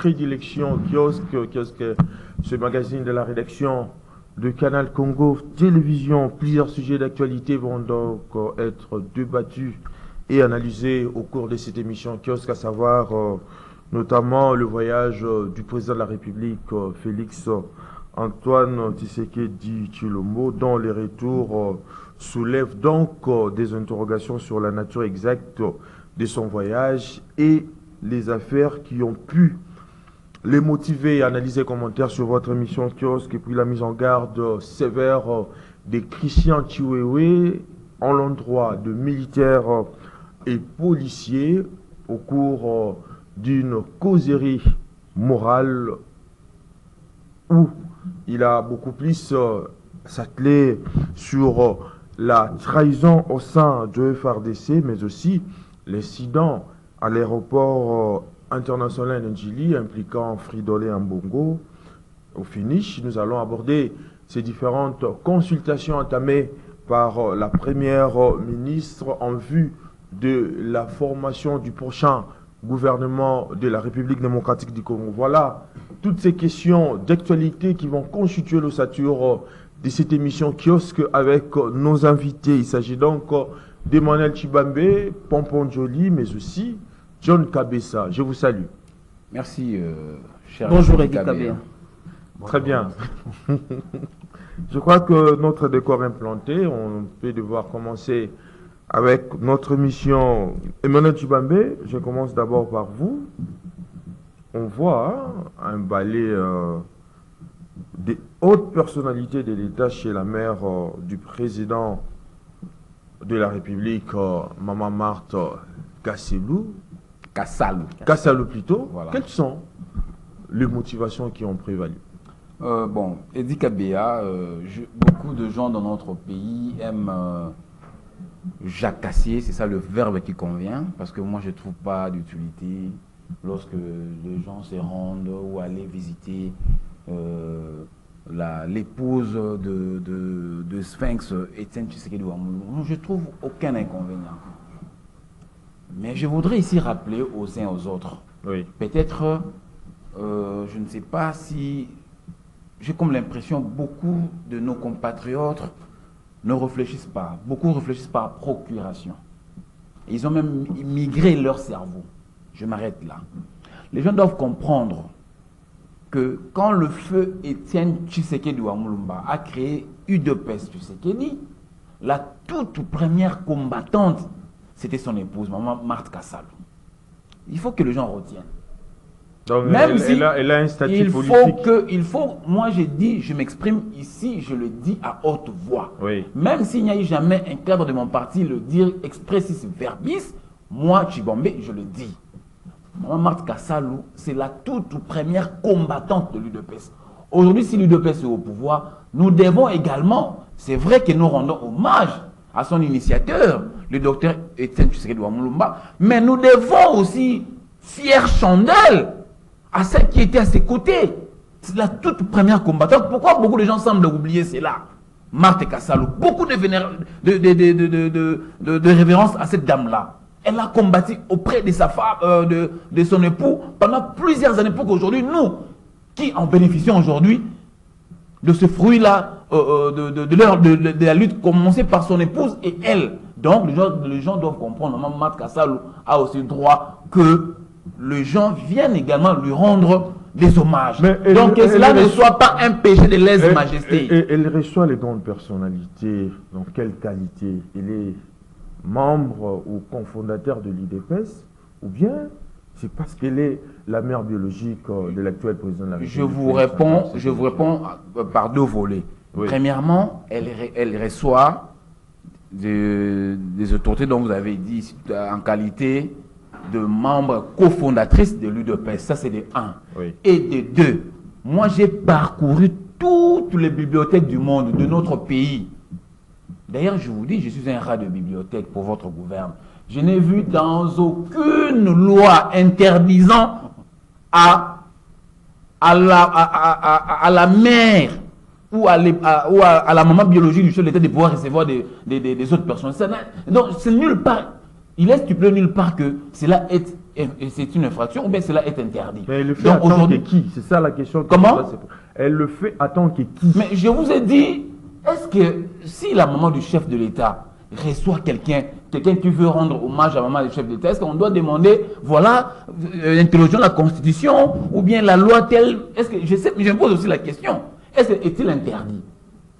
prédilection, kiosque, ce magazine de la rédaction de Canal Congo Télévision. Plusieurs sujets d'actualité vont donc être débattus et analysés au cours de cette émission kiosque, à savoir notamment le voyage du président de la République, Félix Antoine Tshisekedi Tshilombo, dont les retours soulèvent donc des interrogations sur la nature exacte de son voyage et les affaires qui ont pu les motiver. Analyser, commentaires sur votre émission kiosque, et puis la mise en garde sévère des Christian Chiwewe en l'endroit de militaires et policiers au cours d'une causerie morale où il a beaucoup plus s'attelé sur la trahison au sein de FRDC, mais aussi l'incident à l'aéroport international Njili impliquant Fridolin Ambongo. Au finish, nous allons aborder ces différentes consultations entamées par la première ministre en vue de la formation du prochain gouvernement de la République démocratique du Congo. Voilà toutes ces questions d'actualité qui vont constituer l'ossature de cette émission kiosque avec nos invités. Il s'agit donc d'Emmanuel Chibambe, Pompon Joli, mais aussi John Kabessa. Je vous salue. Merci, cher Bonjour, Eddie Kabessa. Très bien. Je crois que notre décor est implanté. On peut devoir commencer avec notre mission. Emmanuel Chibambe, je commence d'abord par vous. On voit un balai des hautes personnalités de l'État chez la mère du président de la République, Maman Marthe Kassalou plutôt. Voilà. Quelles sont les motivations qui ont prévalu? Bon, Eddie Kabessa, beaucoup de gens dans notre pays aiment jacasser, c'est ça le verbe qui convient, parce que moi je ne trouve pas d'utilité lorsque les gens se rendent ou aller visiter l'épouse de Sphinx, Etienne Tshisekedi Wamulu. Je ne trouve aucun inconvénient. Mais je voudrais ici rappeler aux uns aux autres, Oui. peut-être, je ne sais pas si, j'ai comme l'impression beaucoup de nos compatriotes ne réfléchissent pas. Beaucoup réfléchissent par procuration. Ils ont même migré leur cerveau. Je m'arrête là. Les gens doivent comprendre que quand le feu Etienne Tshisekedi Wamulumba a créé UDPS Tshisekedi, la toute première combattante, c'était son épouse, Maman Marthe Kassalou. Il faut que les gens retiennent. Donc, Même si elle a un statut politique. Moi j'ai dit, je m'exprime ici, je le dis à haute voix. Oui. Même s'il n'y a eu jamais un cadre de mon parti le dire expressis verbis, moi, Chibambe, je le dis. Maman Marthe Kassalou, c'est la toute première combattante de l'UDPS. Aujourd'hui, si l'UDPS est au pouvoir, nous devons également, c'est vrai que nous rendons hommage à son initiateur, le docteur Etienne Tshisekedi Wamulumba, mais nous devons aussi fier chandelle à celle qui était à ses côtés. C'est la toute première combattante. Pourquoi beaucoup de gens semblent oublier cela? Marthe Kassalou, beaucoup de révérence à cette dame-là. Elle a combattu auprès de sa femme, de son époux pendant plusieurs années pour qu'aujourd'hui, nous, qui en bénéficions aujourd'hui de ce fruit-là, de la lutte commencée par son épouse et elle. Donc, les gens doivent comprendre, Maman Marthe Kassalou a aussi droit que les gens viennent également lui rendre des hommages. Donc, que cela ne soit pas un péché de lèse-majesté. Elle reçoit les dons de personnalité. Dans quelle qualité? Elle est membre ou cofondateur de l'UDPS, ou bien c'est parce qu'elle est la mère biologique de l'actuel président de la République? Je vous réponds par deux volets. Oui. Premièrement, elle reçoit des autorités dont vous avez dit en qualité de membre cofondatrice de l'UDPS. Ça, c'est de 1. Oui. Et de 2, moi, j'ai parcouru toutes les bibliothèques du monde, de notre pays. D'ailleurs, je vous dis, je suis un rat de bibliothèque pour votre gouvernement. Je n'ai vu dans aucune loi interdisant à la mère ou à la maman biologique du chef de l'État de pouvoir recevoir des autres personnes. Donc, c'est nulle part. Il est stipulé nulle part que cela est et c'est une infraction ou bien cela est interdit. Mais elle le fait à tant que qui? C'est ça la question. Comment? Elle le fait à tant que qui? Mais je vous ai dit, est-ce que si la maman du chef de l'État reçoit quelqu'un qui veut rendre hommage à la maman du chef de l'État, est-ce qu'on doit demander, voilà, l'interrogeant la Constitution ou bien la loi telle? Est-ce que je me pose aussi la question, est-il interdit?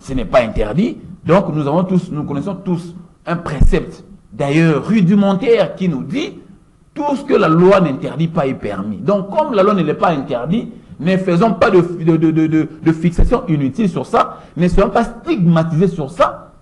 Ce n'est pas interdit. Donc nous connaissons tous un précepte, d'ailleurs rudimentaire, qui nous dit tout ce que la loi n'interdit pas est permis. Donc comme la loi ne l'est pas interdite, ne faisons pas de fixation inutile sur ça, ne soyons pas stigmatisés sur ça.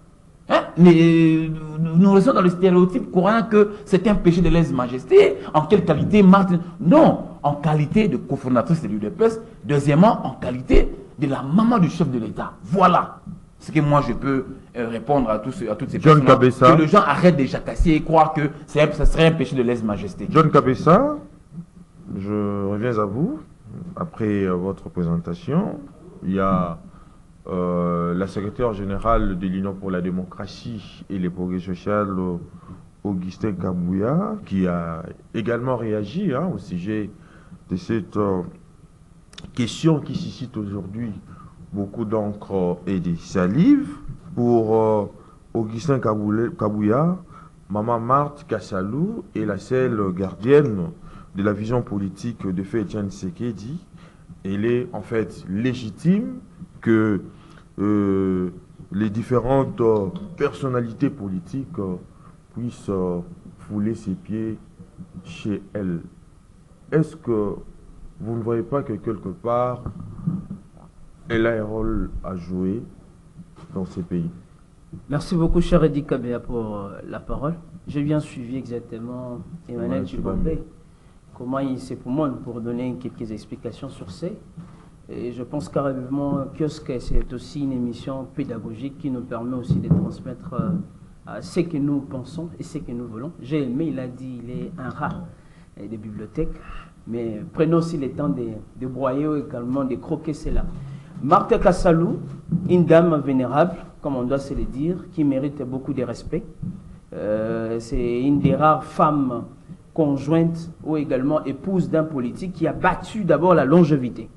Hein? Nous restons dans le stéréotype courant que c'est un péché de lèse-majesté. En quelle qualité, Marthe? Non, en qualité de cofondatrice de l'UDPS. Deuxièmement, en qualité de la maman du chef de l'État. Voilà ce que moi je peux répondre à toutes ces personnes. Que les gens arrêtent de jacasser et croire que ça serait un péché de lèse-majesté. John Kabessa, je reviens à vous. Après votre présentation, il y a la secrétaire générale de l'Union pour la démocratie et les progrès sociaux, Augustin Kabouya, qui a également réagi au sujet de cette question qui suscite aujourd'hui beaucoup d'encre et de salive. Pour Augustin Kabouya, Maman Marthe Kassalou est la seule gardienne de la vision politique de Feu Etienne Tshisekedi. Elle est en fait légitime que les différentes personnalités politiques puissent fouler ses pieds chez elle. Est-ce que vous ne voyez pas que quelque part, elle a un rôle à jouer dans ces pays? Merci beaucoup, cher Edi Kabea, pour la parole. J'ai bien suivi exactement Emmanuel Chibombe. Comment il s'est pour donner quelques explications sur ça. Et je pense carrément que c'est aussi une émission pédagogique qui nous permet aussi de transmettre ce que nous pensons et ce que nous voulons. J'ai aimé, il a dit, il est un rat des bibliothèques. Mais prenons aussi le temps de broyer également, de croquer cela. Marthe Kassalou, une dame vénérable, comme on doit se le dire, qui mérite beaucoup de respect. C'est une des rares femmes conjointe ou également épouse d'un politique qui a battu d'abord la longévité.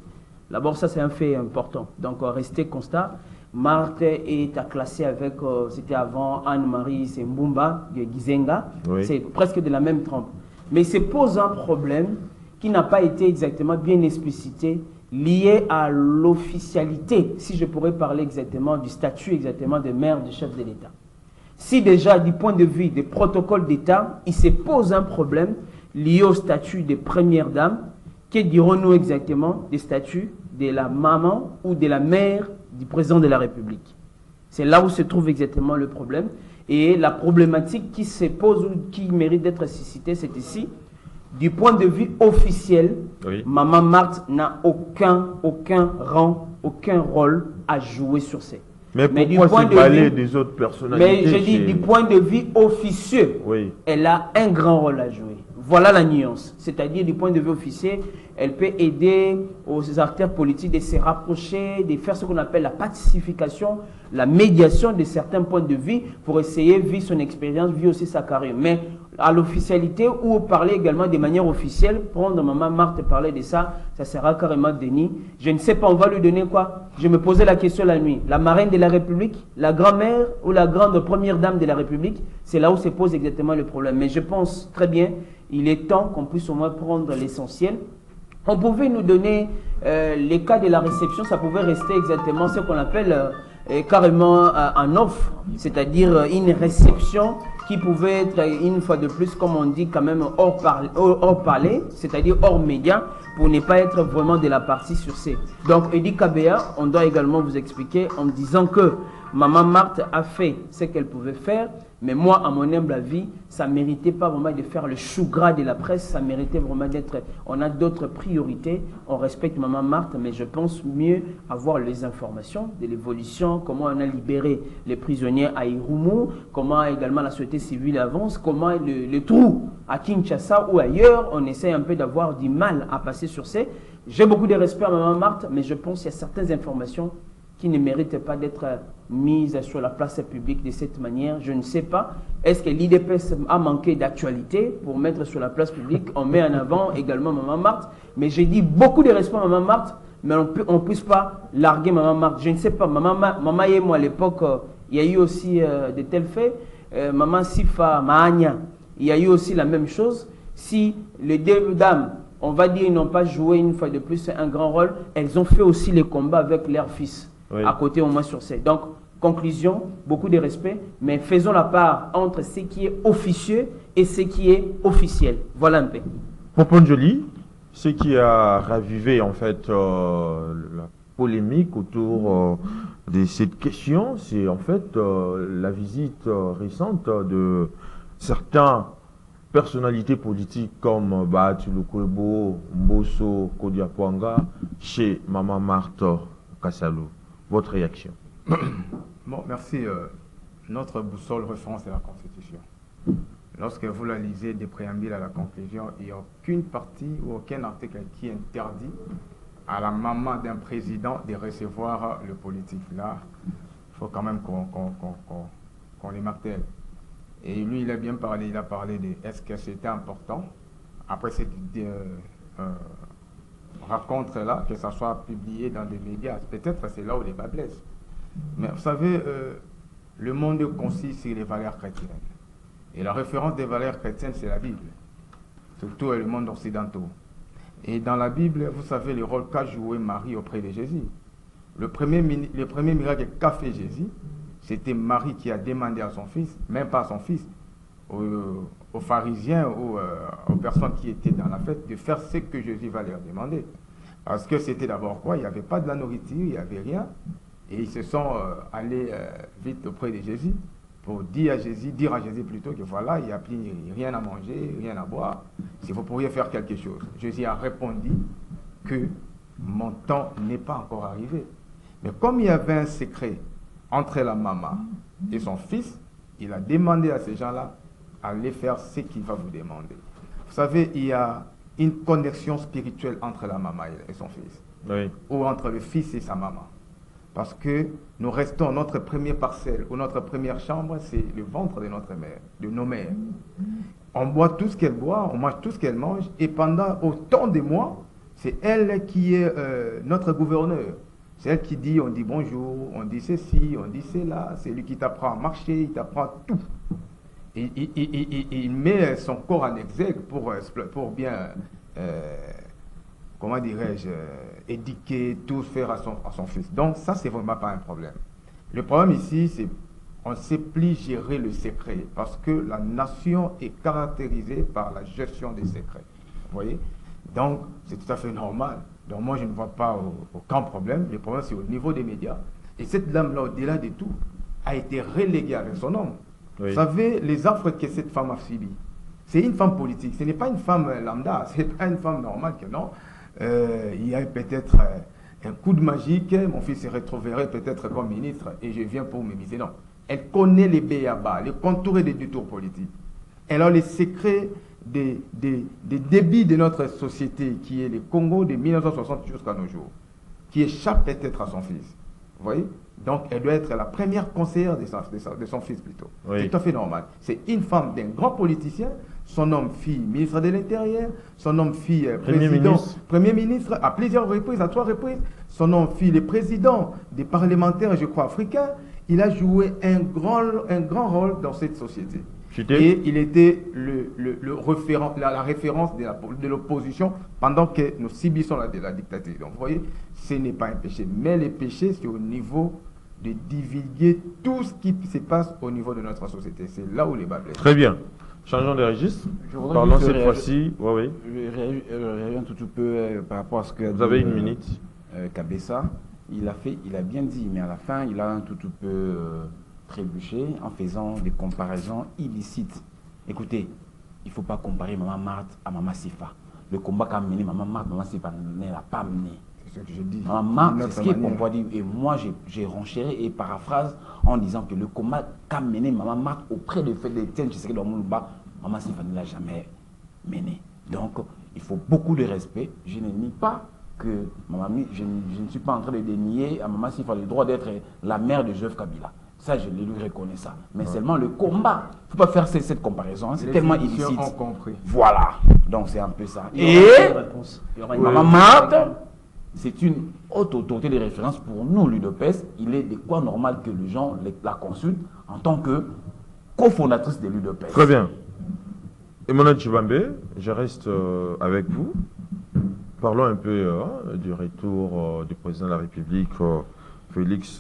D'abord, ça c'est un fait important. Donc, restez constat. Marthe est à classer avec, c'était avant Anne-Marie Sembumba, Gizenga. Oui. C'est presque de la même trempe. Mais il se pose un problème qui n'a pas été exactement bien explicité, lié à l'officialité, si je pourrais parler exactement du statut exactement de maire du chef de l'État. Si déjà, du point de vue des protocoles d'État, il se pose un problème lié au statut de première dame, que dirons-nous exactement des statuts de la maman ou de la mère du président de la République? C'est là où se trouve exactement le problème. Et la problématique qui se pose ou qui mérite d'être suscitée, c'est ici. Du point de vue officiel, oui. Maman Marthe n'a aucun rang, aucun rôle à jouer sur ces. Mais pourquoi se parler des autres personnalités? Mais je dis, du point de vue officieux, oui. Elle a un grand rôle à jouer. Voilà la nuance. C'est-à-dire, du point de vue officiel, elle peut aider aux acteurs politiques de se rapprocher, de faire ce qu'on appelle la pacification, la médiation de certains points de vue pour essayer, vu son expérience, vu aussi sa carrière. Mais à l'officialité ou parler également de manière officielle, prendre Maman Marthe parler de ça, ça sera carrément déni. Je ne sais pas, on va lui donner quoi? Je me posais la question la nuit. La marraine de la République, la grand-mère ou la grande première dame de la République? C'est là où se pose exactement le problème. Mais je pense très bien, il est temps qu'on puisse au moins prendre l'essentiel. On pouvait nous donner les cas de la réception, ça pouvait rester exactement ce qu'on appelle carrément en offre, c'est-à-dire une réception qui pouvait être une fois de plus, comme on dit, quand même hors palais, c'est-à-dire hors média, pour ne pas être vraiment de la partie sur ces. Donc, Edi Kabea, on doit également vous expliquer en disant que Maman Marthe a fait ce qu'elle pouvait faire, mais moi, à mon humble avis, ça ne méritait pas vraiment de faire le chou gras de la presse, ça méritait vraiment d'être... On a d'autres priorités, on respecte Maman Marthe, mais je pense mieux avoir les informations de l'évolution, comment on a libéré les prisonniers à Irumu, comment également la société civile avance, comment le trou à Kinshasa ou ailleurs, on essaie un peu d'avoir du mal à passer sur ces... J'ai beaucoup de respect à Maman Marthe, mais je pense qu'il y a certaines informations qui ne méritent pas d'être mises sur la place publique de cette manière. Je ne sais pas. Est-ce que l'IDPS a manqué d'actualité pour mettre sur la place publique? On met en avant également Maman Marthe. Mais j'ai dit beaucoup de respect à Maman Marthe, mais on ne puisse pas larguer Maman Marthe. Je ne sais pas. Maman et moi, à l'époque, il y a eu aussi de tels faits. Maman Sifa, Mahania, il y a eu aussi la même chose. Si les deux dames, on va dire, ils n'ont pas joué une fois de plus un grand rôle, elles ont fait aussi les combats avec leur fils, à côté au moins sur scène. Donc, conclusion, beaucoup de respect, mais faisons la part entre ce qui est officieux et ce qui est officiel. Voilà un peu. Poponjoli, ce qui a ravivé en fait la polémique autour de cette question, c'est en fait la visite récente de certaines personnalités politiques comme Lukwebo, Mbosso, Kodiakwanga chez Maman Marthe Kassalou. Votre réaction? Bon, merci. Notre boussole référence est la Constitution. Lorsque vous la lisez des préambules à la conclusion, il n'y a aucune partie ou aucun article qui interdit à la maman d'un président de recevoir le politique. Là, il faut quand même qu'on les martèle. Et lui, il a bien parlé, il a parlé de est-ce que c'était important, après cette rencontre-là, que ça soit publié dans des médias. Peut-être c'est là où les bas blessent. Mais vous savez, le monde consiste sur les valeurs chrétiennes. Et la référence des valeurs chrétiennes, c'est la Bible. Surtout le monde occidental. Et dans la Bible, vous savez le rôle qu'a joué Marie auprès de Jésus. Le premier miracle qu'a fait Jésus, c'était Marie qui a demandé à son fils, même pas à son fils, aux pharisiens ou aux personnes qui étaient dans la fête, de faire ce que Jésus va leur demander. Parce que c'était d'abord quoi? Il n'y avait pas de la nourriture, il n'y avait rien. Et ils se sont allés vite auprès de Jésus pour dire à Jésus plutôt que voilà, il n'y a plus rien à manger, rien à boire, si vous pourriez faire quelque chose. Jésus a répondu que mon temps n'est pas encore arrivé. Mais comme il y avait un secret entre la maman et son fils, il a demandé à ces gens-là d'aller faire ce qu'il va vous demander. Vous savez, il y a une connexion spirituelle entre la maman et son fils, ou entre le fils et sa maman. Parce que nous restons, notre première parcelle ou notre première chambre, c'est le ventre de notre mère, de nos mères. On boit tout ce qu'elle boit, on mange tout ce qu'elle mange, et pendant autant de mois, c'est elle qui est notre gouverneur. C'est elle qui dit, on dit bonjour, on dit ceci, on dit cela, c'est lui qui t'apprend à marcher, il t'apprend tout. Et il met son corps en exergue pour bien, comment dirais-je, éduquer, tout faire à son fils. Donc ça, c'est vraiment pas un problème. Le problème ici, c'est qu'on ne sait plus gérer le secret, parce que la nation est caractérisée par la gestion des secrets. Vous voyez? Donc, c'est tout à fait normal. Donc moi, je ne vois pas aucun problème. Le problème, c'est au niveau des médias. Et cette dame-là, au-delà de tout, a été reléguée avec son homme. Oui. Vous savez, les affres que cette femme a subies, c'est une femme politique. Ce n'est pas une femme lambda, ce n'est pas une femme normale que non. Il y a peut-être un coup de magique, mon fils se retrouverait peut-être comme ministre et je viens pour m'émiser. Non. Elle connaît les béabas, les contours et les détours politiques. Elle a les secrets des débits de notre société, qui est le Congo de 1960 jusqu'à nos jours, qui échappe peut-être à son fils. Vous voyez? Donc, elle doit être la première conseillère de son fils plutôt. Oui. C'est tout à fait normal. C'est une femme d'un grand politicien, son homme fille ministre de l'Intérieur, son homme fille premier ministre à plusieurs reprises, à 3 reprises, son homme fille le président des parlementaires, je crois, africains. Il a joué un grand rôle dans cette société. Et il était la référence de l'opposition pendant que nous subissons la dictature. Donc, vous voyez, ce n'est pas un péché. Mais le péché, c'est au niveau de divulguer tout ce qui se passe au niveau de notre société. C'est là où les bas blessent. Très bien. Changeons de registre. Parlons cette fois-ci. Oui. Je réagis un tout peu par rapport à ce que... Vous avez une minute. Kabessa, il a bien dit, mais à la fin, il a un tout peu... trébuché en faisant des comparaisons illicites. Écoutez, il ne faut pas comparer Maman Marthe à Maman Sifa. Le combat qu'a mené Maman Marthe, Maman Sifa ne l'a pas mené. C'est ce que je dis. Maman Marthe, c'est ce qu'on peut dire. Et moi, j'ai renchéré et paraphrase en disant que le combat qu'a mené Maman Marthe auprès de Tiens Tshisekedi dans Moulouba, Maman Sifa ne l'a jamais mené. Donc, il faut beaucoup de respect. Je ne nie pas que Mamami, je ne suis pas en train de dénier à Maman Sifa le droit d'être la mère de Joseph Kabila. Ça, je lui reconnais ça. Mais seulement le combat. Il ne faut pas faire cette comparaison. Hein. C'est tellement illicite. Ont compris. Voilà. Donc, c'est un peu ça. Il y aura une Maman réponse. Marthe, c'est une haute autorité de référence pour nous, l'UDPS. Il est de quoi normal que les gens la consultent en tant que cofondatrice de l'UDPS. Très bien. Emmanuel Tshibambe, je reste avec vous. Parlons un peu du retour du président de la République, Félix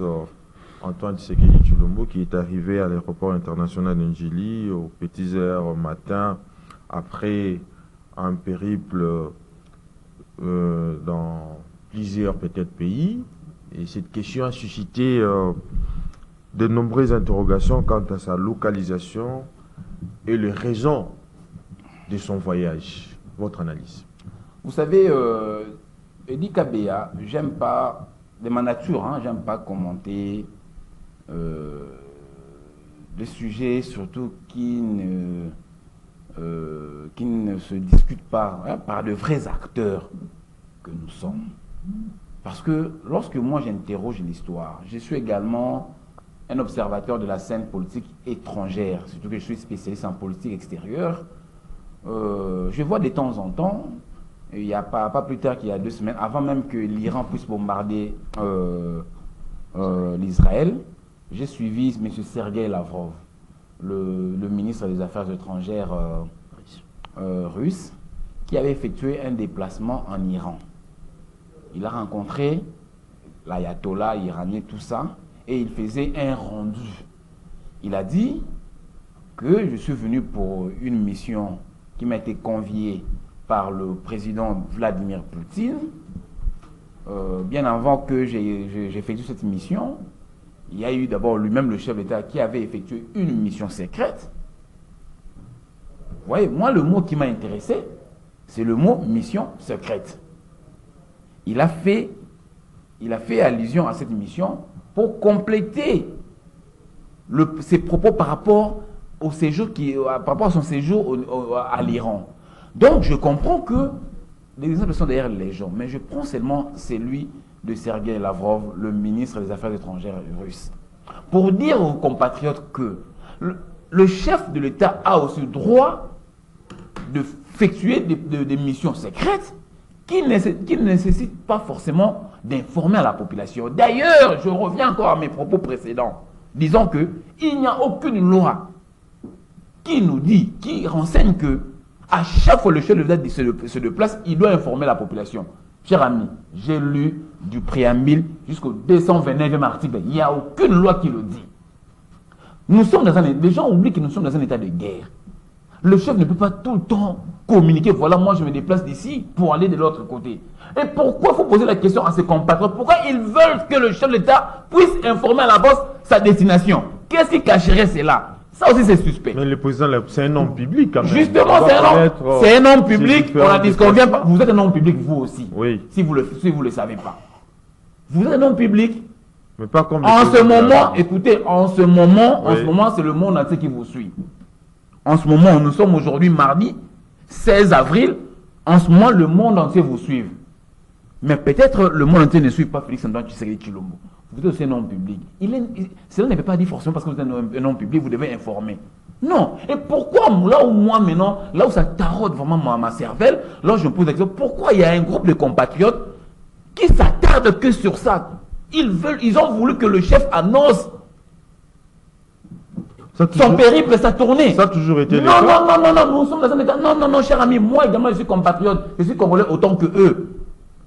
Antoine Tshisekedi Tshilombo, qui est arrivé à l'aéroport international de Njili aux petites heures au matin, après un périple dans plusieurs peut-être pays. Et cette question a suscité de nombreuses interrogations quant à sa localisation et les raisons de son voyage. Votre analyse? Vous savez, Edi Kabea, j'aime pas, de ma nature, hein, j'aime pas commenter des sujets surtout qui ne se discutent pas hein, par de vrais acteurs que nous sommes. Parce que lorsque moi j'interroge l'histoire, je suis également un observateur de la scène politique étrangère, surtout que je suis spécialiste en politique extérieure. Je vois de temps en temps, il n'y a pas plus tard qu'il y a 2 semaines, avant même que l'Iran puisse bombarder l'Israël, j'ai suivi M. Sergei Lavrov, le ministre des Affaires étrangères russe, qui avait effectué un déplacement en Iran. Il a rencontré l'ayatollah iranien, tout ça, et il faisait un rendu. Il a dit que je suis venu pour une mission qui m'a été conviée par le président Vladimir Poutine. Bien avant que j'effectue cette mission, il y a eu d'abord lui-même le chef d'État qui avait effectué une mission secrète. Vous voyez, moi le mot qui m'a intéressé, c'est le mot mission secrète. Il a fait allusion à cette mission pour compléter ses propos par rapport au séjour par rapport à son séjour à l'Iran. Donc je comprends que les exemples sont derrière les gens, mais je prends seulement celui de Sergei Lavrov, le ministre des Affaires étrangères russe, pour dire aux compatriotes que le chef de l'État a aussi droit d'effectuer des missions secrètes qui ne nécessitent pas forcément d'informer à la population. D'ailleurs, je reviens encore à mes propos précédents, disant qu'il n'y a aucune loi qui nous dit, qui renseigne que à chaque fois le chef de l'État se déplace, il doit informer la population. Cher ami, j'ai lu du préambule jusqu'au 229e article. Il n'y a aucune loi qui le dit. Les gens oublient que nous sommes dans un état de guerre. Le chef ne peut pas tout le temps communiquer. Voilà, moi je me déplace d'ici pour aller de l'autre côté. Et pourquoi il faut poser la question à ses compatriotes? Pourquoi ils veulent que le chef de l'État puisse informer à la bosse sa destination? Qu'est-ce qui cacherait cela? Ça aussi c'est suspect. Mais le président, c'est un homme public quand même. Justement, c'est un homme public. On a dit qu'on vient pas. Vous êtes un homme public, vous aussi. Oui. Si vous le savez pas. Vous êtes un homme public. Mais pas comme En ce moment, écoutez, en ce moment, c'est le monde entier qui vous suit. En ce moment, nous sommes aujourd'hui mardi 16 avril. En ce moment, le monde entier vous suit. Mais peut-être le monde entier ne suit pas Félix Antoine Tshisekedi Tshilombo. Vous êtes aussi un homme public. Cela ne peut pas dire forcément parce que vous êtes un homme public, vous devez informer. Non. Et pourquoi, là où moi maintenant, là où ça taraude vraiment ma cervelle, là où je me pose la question, pourquoi il y a un groupe de compatriotes qui s'attardent que sur ça? Ils ont voulu que le chef annonce son périple, sa tournée. Ça a toujours été non, nous sommes dans un état. Non, cher ami, moi également je suis compatriote, je suis congolais autant que eux.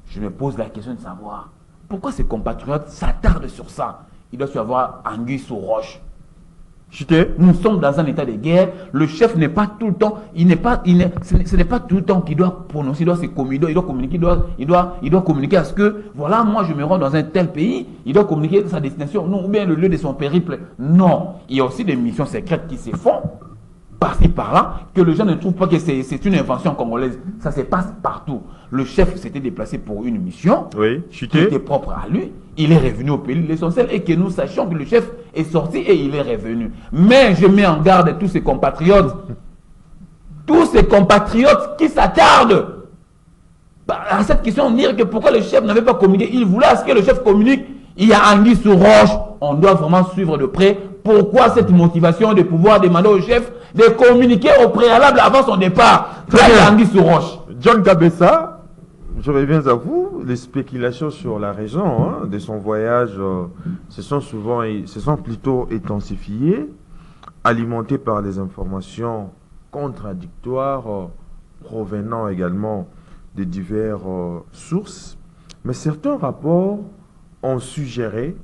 Je me pose la question de savoir pourquoi ces compatriotes s'attardent sur ça. Il doit y avoir anguille sous roche. Nous sommes dans un état de guerre. Le chef n'est pas tout le temps, ce n'est pas tout le temps qu'il doit prononcer, il doit communiquer, il doit communiquer à ce que, voilà, moi je me rends dans un tel pays, il doit communiquer sa destination, non, ou bien le lieu de son périple. Non, il y a aussi des missions secrètes qui se font, par-ci par-là, que les gens ne trouvent pas que c'est une invention congolaise. Ça se passe partout. Le chef s'était déplacé pour une mission qui était propre à lui. Il est revenu au pays. L'essentiel est que nous sachions que le chef est sorti et il est revenu. Mais je mets en garde tous ces compatriotes qui s'attardent À cette question, dire que pourquoi le chef n'avait pas communiqué, il voulait à ce que le chef communique. Il y a anguille sous roche. On doit vraiment suivre de près. Pourquoi cette motivation de pouvoir demander au chef de communiquer au préalable avant son départ? Là, il y a anguille sous roche. John Kabessa, je reviens à vous. Les spéculations sur la raison de son voyage se sont plutôt intensifiées, alimentées par des informations contradictoires provenant également de diverses sources. Mais certains rapports ont suggéré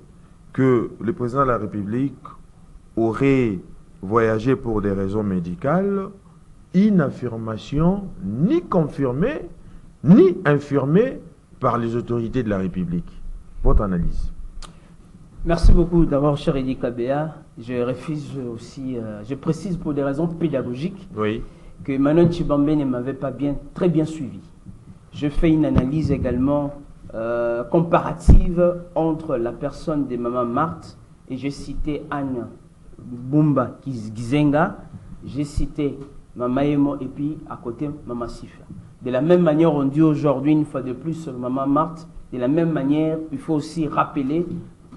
que le président de la République aurait voyagé pour des raisons médicales, une affirmation ni confirmée ni infirmée par les autorités de la République. Votre analyse? Merci beaucoup d'abord, cher Eddy Kabea. Je refuse aussi, je précise pour des raisons pédagogiques, Oui. que Emmanuel Tshibambe ne m'avait pas très bien suivi. Je fais une analyse également comparative entre la personne de Maman Marthe, et j'ai cité Anne Bumba Gizenga, j'ai cité Mama Emo, et puis à côté Mama Sifa. De la même manière, on dit aujourd'hui une fois de plus Maman Marthe. De la même manière, il faut aussi rappeler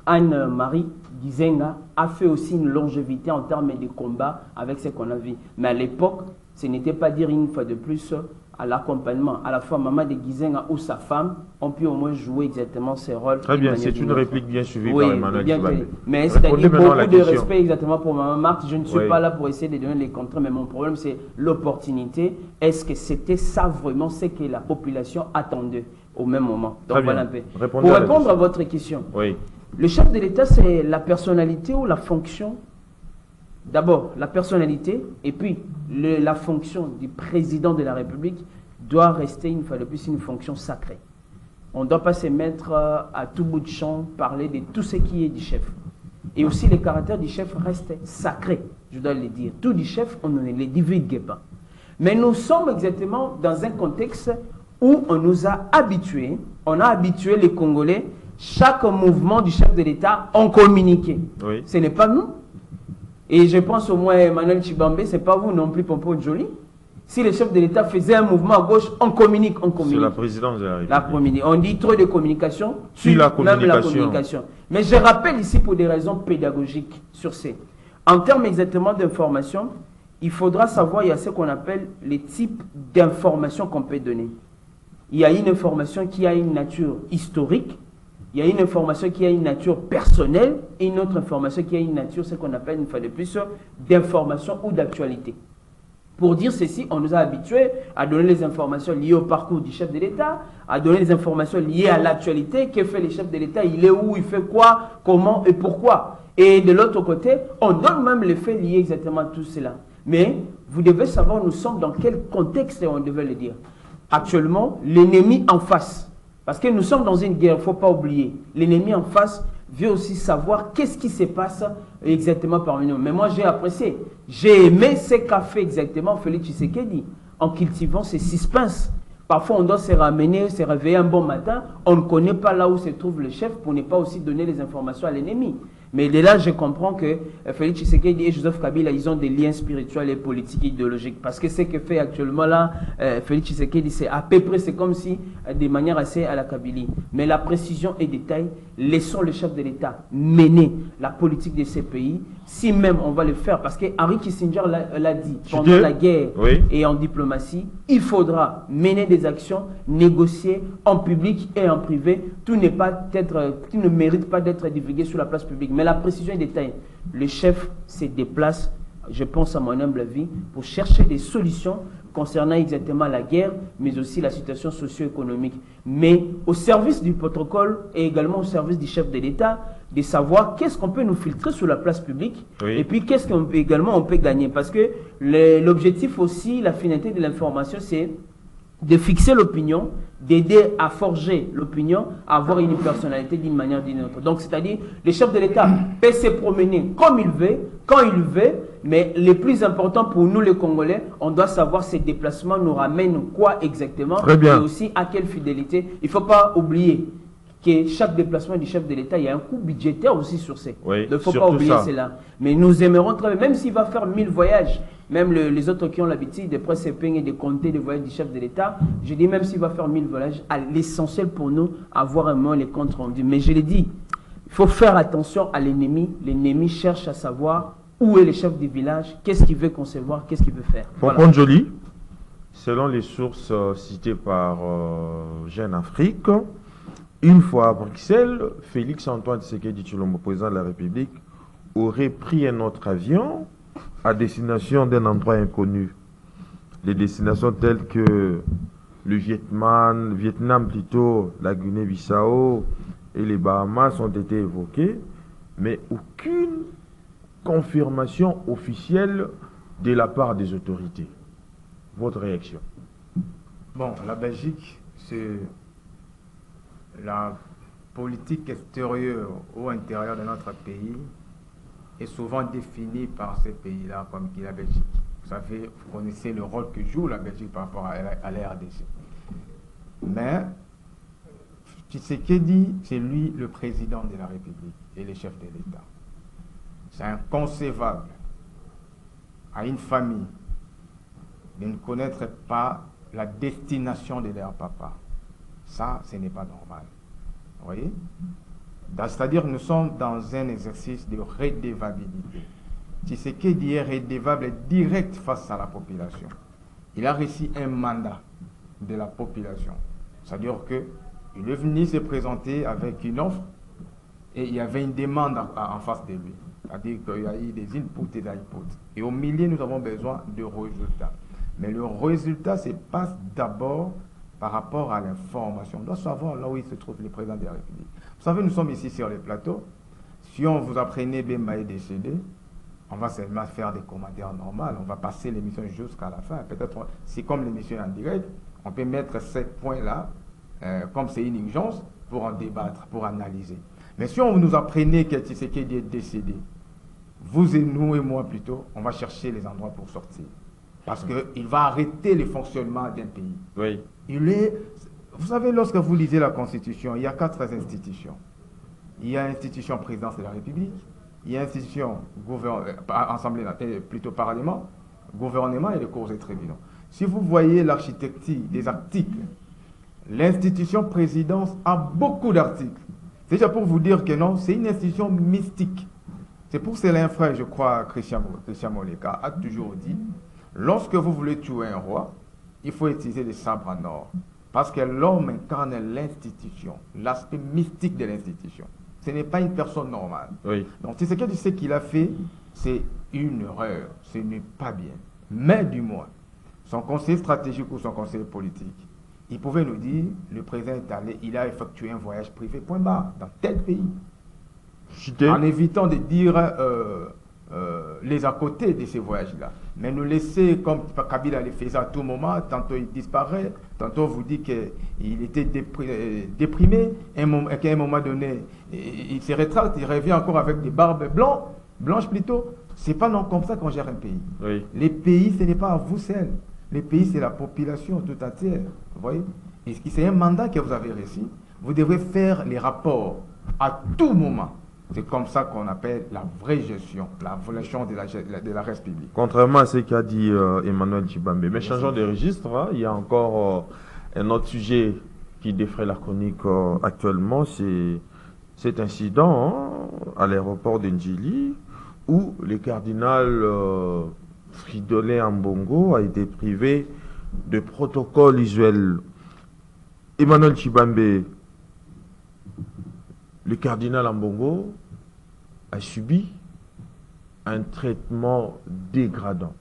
Anne-Marie Gizenga a fait aussi une longévité en termes de combat avec ce qu'on a vu. Mais à l'époque, ce n'était pas dire une fois de plus à l'accompagnement. À la fois Maman de Gizenga ou sa femme ont pu au moins jouer exactement ces rôles. Très bien, c'est une réplique bien suivie oui, par Emmanuel Tshibambe. Mais c'est-à-dire beaucoup de question. respect exactement pour Maman Marthe. Je ne suis Oui. pas là pour essayer de donner les contrats, mais mon problème c'est l'opportunité. Est-ce que c'était ça vraiment ce que la population attendait au même moment? Donc Très voilà bien. un peu. Répondez Pour à la répondre à question. votre question, Oui. le chef de l'État, c'est la personnalité ou la fonction? D'abord, la personnalité, et puis la fonction du président de la République doit rester une fois de plus une fonction sacrée. On ne doit pas se mettre à tout bout de champ, parler de tout ce qui est du chef. Et aussi, les caractères du chef restent sacrés, je dois le dire. Tout du chef, on ne les divulgue pas. Mais nous sommes exactement dans un contexte où on nous a habitués, on a habitué les Congolais, chaque mouvement du chef de l'État, on communiquait. Oui. Ce n'est pas nous. Et je pense au moins Emmanuel Tshibambe, ce n'est pas vous non plus, Pompo Joly. Si le chef de l'État faisait un mouvement à gauche, on communique, on communique. C'est la présidence de la République. On dit trop de communication, Sur la même la communication. communication. Mais je rappelle ici pour des raisons pédagogiques sur ces. En termes exactement d'information, il faudra savoir, il y a ce qu'on appelle les types d'informations qu'on peut donner. Il y a une information qui a une nature historique, il y a une information qui a une nature personnelle, et une autre information qui a une nature, ce qu'on appelle une fois de plus, d'information ou d'actualité. Pour dire ceci, on nous a habitués à donner les informations liées au parcours du chef de l'État, à donner les informations liées à l'actualité, que fait le chef de l'État, il est où, il fait quoi, comment et pourquoi. Et de l'autre côté, on donne même les faits liés exactement à tout cela. Mais vous devez savoir, nous sommes dans quel contexte on devait le dire. Actuellement, l'ennemi en face, parce que nous sommes dans une guerre, il ne faut pas oublier, l'ennemi en face veut aussi savoir qu'est-ce qui se passe exactement parmi nous. Mais moi, j'ai apprécié, j'ai aimé ce qu'a fait exactement Félix Tshisekedi en cultivant ces suspens. Parfois, on doit se ramener, se réveiller un bon matin, on ne connaît pas là où se trouve le chef pour ne pas aussi donner les informations à l'ennemi. Mais de là, je comprends que Félix Tshisekedi et Joseph Kabila, ils ont des liens spirituels et politiques et idéologiques. Parce que ce que fait actuellement là, Félix Tshisekedi, c'est à peu près, c'est comme si, de manière assez à la Kabylie. Mais la précision et détail, laissons le chef de l'État mener la politique de ces pays, si même on va le faire. Parce que Henry Kissinger l'a dit, pendant la guerre et en diplomatie, il faudra mener des actions, négocier en public et en privé. Tout ne mérite pas d'être divulgué sur la place publique. Mais la précision et détail, le chef se déplace, je pense à mon humble avis, pour chercher des solutions concernant exactement la guerre, mais aussi la situation socio-économique. Mais au service du protocole et également au service du chef de l'État, de savoir qu'est-ce qu'on peut nous filtrer sur la place publique et puis qu'est-ce qu'on peut également on peut gagner. Parce que l'objectif aussi, la finalité de l'information, c'est de fixer l'opinion, d'aider à forger l'opinion, à avoir une personnalité d'une manière ou d'une autre. Donc, c'est-à-dire, le chef de l'État peut se promener comme il veut, quand il veut, mais le plus important pour nous, les Congolais, on doit savoir ces déplacements nous ramènent quoi exactement, et aussi à quelle fidélité. Il ne faut pas oublier que chaque déplacement du chef de l'État, il y a un coût budgétaire aussi sur ces. Oui, il ne faut pas oublier cela. Mais nous aimerons travailler, même s'il va faire 1000 voyages, Même les autres qui ont l'habitude de prendre ses peignes et de compter les voyages du chef de l'État, je dis même s'il va faire 1000 voyages, l'essentiel pour nous, avoir un moment les comptes rendus. Mais je l'ai dit, il faut faire attention à l'ennemi. L'ennemi cherche à savoir où est le chef du village, qu'est-ce qu'il veut concevoir, qu'est-ce qu'il veut faire. Pour compte joli, selon les sources citées par Jeune Afrique, une fois à Bruxelles, Félix-Antoine Tshisekedi Tshilombo, président de la République, aurait pris un autre avion à destination d'un endroit inconnu. Les destinations telles que le Vietnam plutôt, la Guinée-Bissau et les Bahamas ont été évoquées, mais aucune confirmation officielle de la part des autorités. Votre réaction? Bon, la Belgique, c'est la politique extérieure ou intérieure de notre pays est souvent définie par ces pays-là comme qui est la Belgique. Vous savez, vous connaissez le rôle que joue la Belgique par rapport à la RDC. Mais Tshisekedi, c'est lui le président de la République et le chef de l'État. C'est inconcevable à une famille de ne connaître pas la destination de leur papa. Ça, ce n'est pas normal. Vous voyez? C'est-à-dire nous sommes dans un exercice de redevabilité. Tshisekedi est redevable direct face à la population. Il a reçu un mandat de la population. C'est-à-dire qu'il est venu se présenter avec une offre et il y avait une demande en face de lui. C'est-à-dire qu'il y a eu des inputs et des outputs. Et au milieu, nous avons besoin de résultats. Mais le résultat se passe d'abord par rapport à l'information. On doit savoir là où il se trouve le président de la République. Vous savez, nous sommes ici sur les plateaux. Si on vous apprenait Bemba est décédé, on va seulement faire des commentaires normaux. On va passer l'émission jusqu'à la fin. Peut-être, si comme l'émission est en direct, on peut mettre ces points-là, comme c'est une urgence, pour en débattre, pour analyser. Mais si on nous apprenait que Tshisekedi est décédé, vous et nous et moi plutôt, on va chercher les endroits pour sortir. Parce qu'il va arrêter le fonctionnement d'un pays. Oui. Vous savez, lorsque vous lisez la Constitution, il y a 4 institutions. Il y a l'institution présidence de la République, il y a l'institution Assemblée, plutôt Parlement, gouvernement et les cours et tribunaux. Si vous voyez l'architecture des articles, l'institution présidence a beaucoup d'articles. C'est déjà pour vous dire que non, c'est une institution mystique. C'est pour cela un frère, je crois, Christian Moleka, a toujours dit, lorsque vous voulez tuer un roi, il faut utiliser des sabres en or. Parce que l'homme incarne l'institution, l'aspect mystique de l'institution. Ce n'est pas une personne normale. Oui. Donc, c'est ce qu'il sait qu'il a fait, c'est une erreur. Ce n'est pas bien. Mais du moins, son conseiller stratégique ou son conseiller politique, il pouvait nous dire, le président est allé, il a effectué un voyage privé, point barre, dans tel pays. En évitant de dire les à côté de ces voyages-là. Mais nous laisser, comme Kabila le faisait à tout moment, tantôt il disparaît, tantôt vous dit qu'il était déprimé, et qu'à un moment donné, il se rétracte, il revient encore avec des barbes blanches plutôt. C'est pas non comme ça qu'on gère un pays. Oui. Les pays, ce n'est pas à vous seul. Les pays, c'est la population tout entière. Vous voyez? Et c'est un mandat que vous avez reçu. Vous devez faire les rapports à tout moment. C'est comme ça qu'on appelle la vraie gestion, la vraie gestion de la République. Contrairement à ce qu'a dit Emmanuel Tshibambe. Mais changeons de registre, hein. Il y a encore un autre sujet qui défraie la chronique actuellement, c'est cet incident à l'aéroport de Ndjili où le cardinal Fridolin Ambongo a été privé de protocole usuel. Emmanuel Tshibambe, le cardinal Ambongo a subi un traitement dégradant.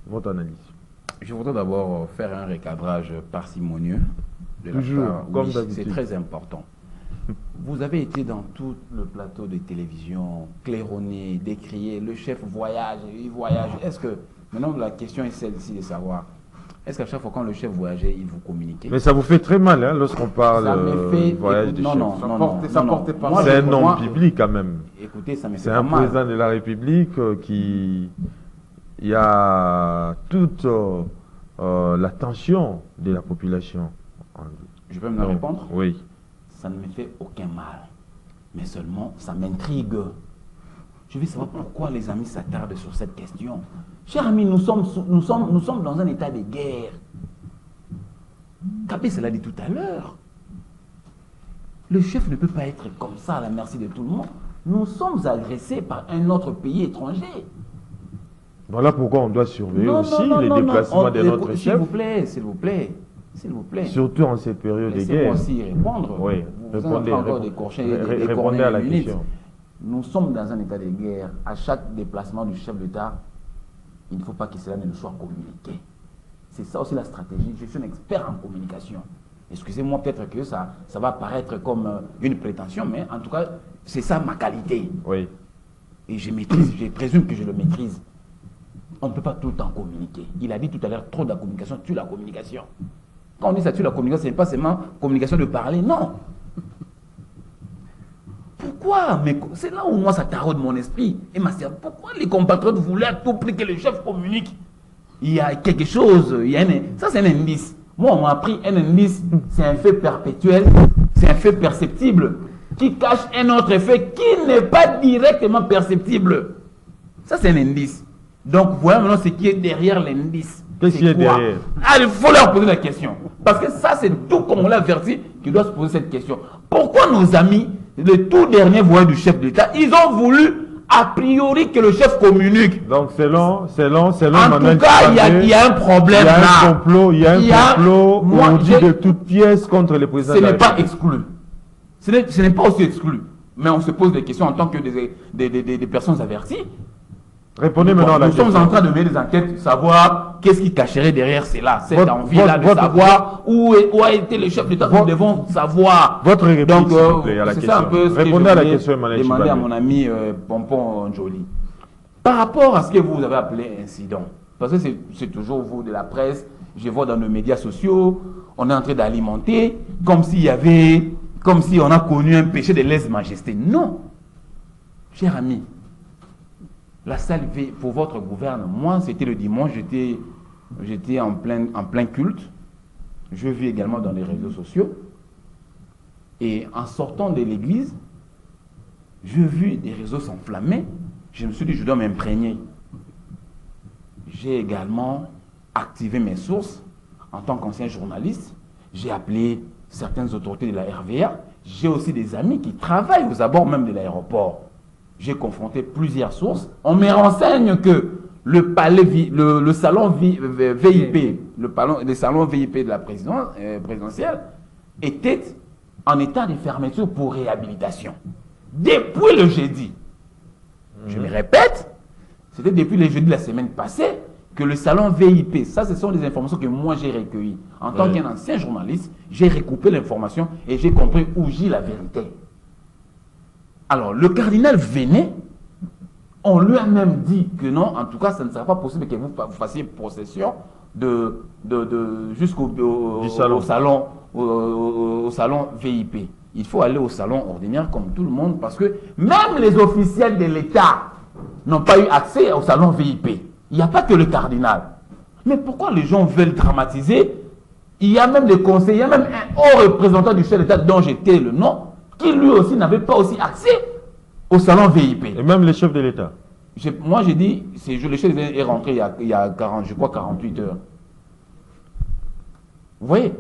Votre analyse? Je voudrais d'abord faire un recadrage parcimonieux. Toujours, comme d'habitude. C'est très important. Vous avez été dans tout le plateau de télévision, claironné, décrié, le chef voyage, il voyage. Est-ce que, maintenant la question est celle-ci de savoir, est-ce qu'à chaque fois quand le chef voyageait, il vous communiquait? Mais ça vous fait très mal hein, lorsqu'on parle voyage du chef. C'est un nom public quand même. Écoutez, ça me fait C'est un président de la République qui... Il y a toute l'attention de la population. Je peux me répondre? Oui. Ça ne me fait aucun mal. Mais seulement, ça m'intrigue. Je veux savoir pourquoi les amis s'attardent sur cette question. Chers amis, nous sommes dans un état de guerre. Kabé cela dit tout à l'heure. Le chef ne peut pas être comme ça à la merci de tout le monde. Nous sommes agressés par un autre pays étranger. Voilà pourquoi on doit surveiller aussi les déplacements de notre chef. S'il vous plaît, s'il vous plaît, s'il vous plaît. Surtout en ces périodes de guerre. Laissez-moi aussi répondre. Oui, répondez à la question. Nous sommes dans un état de guerre. À chaque déplacement du chef d'État, il ne faut pas que cela ne soit communiqué. C'est ça aussi la stratégie. Je suis un expert en communication. Excusez-moi, peut-être que ça va paraître comme une prétention, mais en tout cas, c'est ça ma qualité. Oui. Et je maîtrise, je présume que je le maîtrise. On ne peut pas tout le temps communiquer. Il a dit tout à l'heure, trop de la communication tue la communication. Quand on dit ça tue la communication, ce n'est pas seulement communication de parler, non. Pourquoi? Mais c'est là où moi ça taraude mon esprit et ma cerveau. Pourquoi les compatriotes voulaient à tout prix que le chef communique? Il y a quelque chose, ça c'est un indice. Moi on m'a appris un indice, c'est un fait perpétuel, c'est un fait perceptible qui cache un autre fait qui n'est pas directement perceptible. Ça c'est un indice. Donc voilà maintenant ce qui est derrière l'indice. Qu'est-ce qui est derrière? Ah, il faut leur poser la question. Parce que ça c'est tout comme on l'a averti qui doit se poser cette question. Pourquoi nos amis, le tout dernier voyage du chef d'État, ils ont voulu a priori que le chef communique? Donc selon en tout cas, il y a un problème là. Il y a un complot, on dit de toutes pièces contre les présidents. Ce n'est pas exclu. Ce n'est pas aussi exclu. Mais on se pose des questions en tant que des personnes averties. Répondez maintenant à la question. Nous sommes en train de mener des enquêtes, savoir qu'est-ce qui cacherait derrière cela. Cette envie-là de savoir où a été le chef d'État. Nous devons savoir. Votre réponse, s'il vous plaît, à la question. C'est un peu ce Répondez que à la question, Emmanuel demander Chibambe. à mon ami Pompon Njoli. Par rapport à ce que vous avez appelé incident, parce que c'est toujours vous de la presse, je vois dans nos médias sociaux, on est en train d'alimenter comme si on a connu un péché de lèse-majesté. Non, cher ami. La salle pour votre gouvernement, moi c'était le dimanche, j'étais en plein culte. Je vis également dans les réseaux sociaux. Et en sortant de l'église, j'ai vu des réseaux s'enflammer. Je me suis dit, je dois m'imprégner. J'ai également activé mes sources en tant qu'ancien journaliste. J'ai appelé certaines autorités de la RVA. J'ai aussi des amis qui travaillent aux abords même de l'aéroport. J'ai confronté plusieurs sources. On me renseigne que le salon VIP, le salon VIP de la présidentielle était en état de fermeture pour réhabilitation. Depuis le jeudi. Je me répète, c'était depuis le jeudi de la semaine passée que le salon VIP, ça ce sont des informations que moi j'ai recueillies. En tant qu'un ancien journaliste, j'ai recoupé l'information et j'ai compris où j'ai la vérité. Alors, le cardinal venait, on lui a même dit que non, en tout cas, ça ne sera pas possible que vous fassiez procession jusqu'au salon VIP. Il faut aller au salon ordinaire comme tout le monde parce que même les officiels de l'État n'ont pas eu accès au salon VIP. Il n'y a pas que le cardinal. Mais pourquoi les gens veulent dramatiser? Il y a même des conseillers, il y a même un haut représentant du chef d'État dont j'étais le nom, qui lui aussi n'avait pas aussi accès au salon VIP. Et même le chef de l'État. Moi j'ai dit, le chef de l'État est rentré il y a 48 heures. Vous voyez?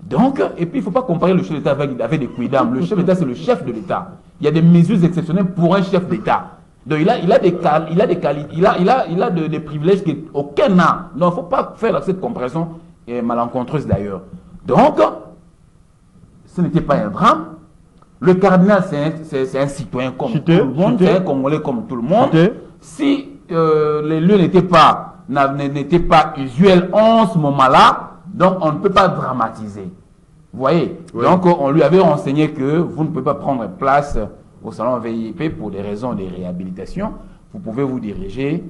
Donc, et puis il ne faut pas comparer le chef d'État avec des quidam. Le chef d'État c'est le chef de l'État. Il y a des mesures exceptionnelles pour un chef d'État. Donc il a des privilèges qu'aucun n'a. Donc il ne faut pas faire cette comparaison malencontreuse d'ailleurs. Donc, ce n'était pas un drame. Le cardinal, c'est un citoyen comme tout le monde, c'est un Congolais comme tout le monde. Si les lieux n'étaient pas usuels en ce moment-là, donc on ne peut pas dramatiser. Vous voyez? Oui. Donc on lui avait renseigné que vous ne pouvez pas prendre place au salon VIP pour des raisons de réhabilitation. Vous pouvez vous diriger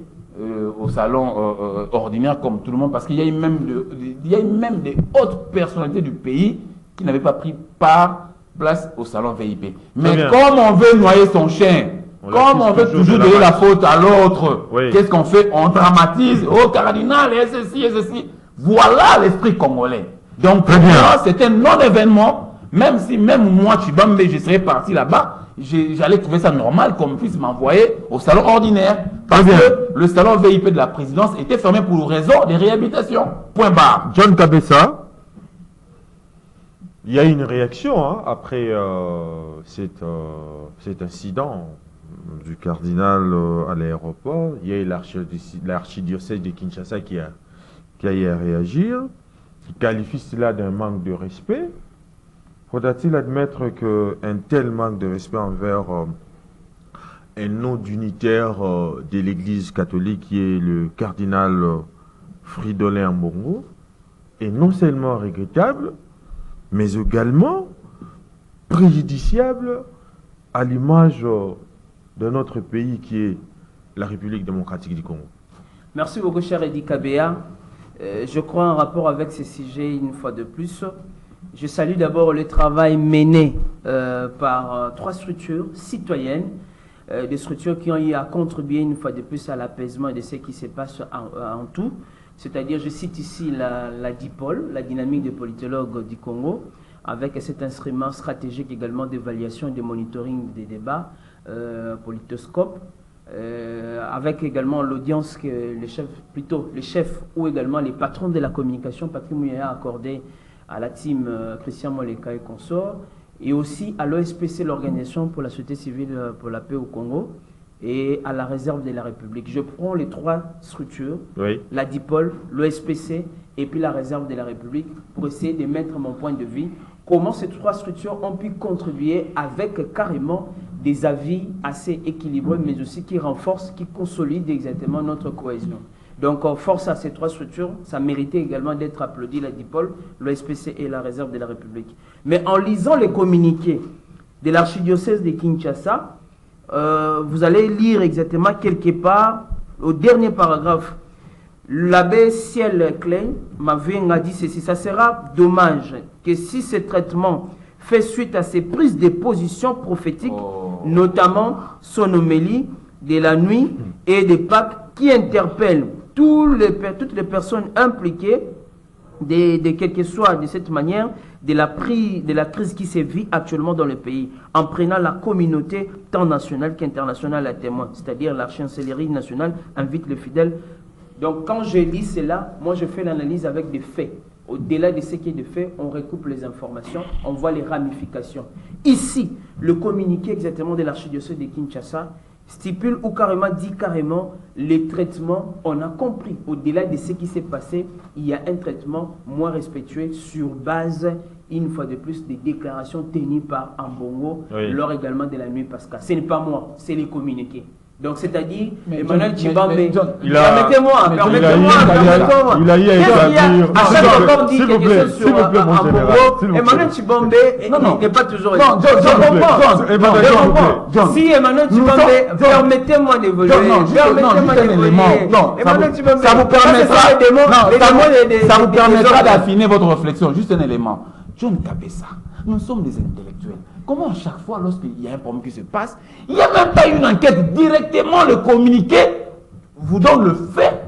au salon ordinaire comme tout le monde, parce qu'il y a même des hautes personnalités du pays qui n'avaient pas pris place au salon VIP. Mais comme on veut noyer son chien, comme on veut toujours donner la faute à l'autre, qu'est-ce qu'on fait? On dramatise, oh cardinal, et ceci, et ceci. Voilà l'esprit congolais. Donc, c'est un non-événement, Même si, même moi, Tshibambe, je serais parti là-bas, j'allais trouver ça normal qu'on puisse m'envoyer au salon ordinaire. Parce que le salon VIP de la présidence était fermé pour raison de réhabilitation. Point barre. John Kabessa, il y a une réaction hein, après cet incident du cardinal à l'aéroport. Il y a eu l'archidiocèse de Kinshasa qui a eu à réagir. Il qualifie cela d'un manque de respect. Faudra-t-il admettre qu'un tel manque de respect envers un autre unitaire de l'Église catholique qui est le cardinal Fridolin Ambongo est non seulement regrettable, mais également préjudiciable à l'image de notre pays qui est la République démocratique du Congo. Merci beaucoup, cher Eddy Kabea. Je crois en rapport avec ces sujets, une fois de plus, je salue d'abord le travail mené par 3 structures citoyennes, des structures qui ont eu à contribuer une fois de plus à l'apaisement de ce qui se passe en tout. C'est-à-dire, je cite ici la DIPOL, la dynamique des politologues du Congo, avec cet instrument stratégique également d'évaluation et de monitoring des débats, Politoscope, avec également l'audience que les chefs ou également les patrons de la communication, Patrick Mouyaya, a accordé à la team Christian Moleka et consorts, et aussi à l'OSPC, l'Organisation pour la Société Civile pour la Paix au Congo, et à la Réserve de la République. Je prends les 3 structures, oui. La DIPOL, l'OSPC et puis la Réserve de la République, pour essayer de mettre mon point de vue, comment ces 3 structures ont pu contribuer avec carrément des avis assez équilibrés, mais aussi qui renforcent, qui consolident exactement notre cohésion. Donc, force à ces 3 structures, ça méritait également d'être applaudi, la DIPOL, l'OSPC et la Réserve de la République. Mais en lisant les communiqués de l'archidiocèse de Kinshasa, vous allez lire exactement quelque part, au dernier paragraphe, l'abbé Ciel Klein m'a dit ceci: ça sera dommage que si ce traitement fait suite à ses prises de position prophétiques, notamment son homélie de la nuit et des Pâques, qui interpellent toutes les personnes impliquées, de quelle que soit de cette manière, de la crise qui se vit actuellement dans le pays, en prenant la communauté tant nationale qu'internationale à témoin, c'est-à-dire la chancellerie nationale invite les fidèles. Donc quand je lis cela, moi je fais l'analyse avec des faits. Au-delà de ce qui est de fait, on recoupe les informations, on voit les ramifications. Ici, le communiqué exactement de l'archidiocèse de Kinshasa stipule ou carrément dit carrément les traitements. On a compris, au-delà de ce qui s'est passé, il y a un traitement moins respectueux sur base, une fois de plus, des déclarations tenues par Ambongo, oui, lors également de la nuit pascale. Ce n'est pas moi, c'est les communiqués. Donc, c'est-à-dire, Emmanuel Tshibambe, permettez-moi. Il a eu à établir. À chaque fois qu'on dit quelque chose sur Ambongo, Emmanuel Tshibambe n'est pas toujours. Non, je comprends. Si Emmanuel Tshibambe, permettez-moi d'évoluer. Emmanuel Tshibambe, ça vous permettra d'affiner votre réflexion. Juste un élément. John Kabessa, nous sommes des intellectuels. Comment à chaque fois, lorsqu'il y a un problème qui se passe, il n'y a même pas une enquête directement, le communiqué vous donne le fait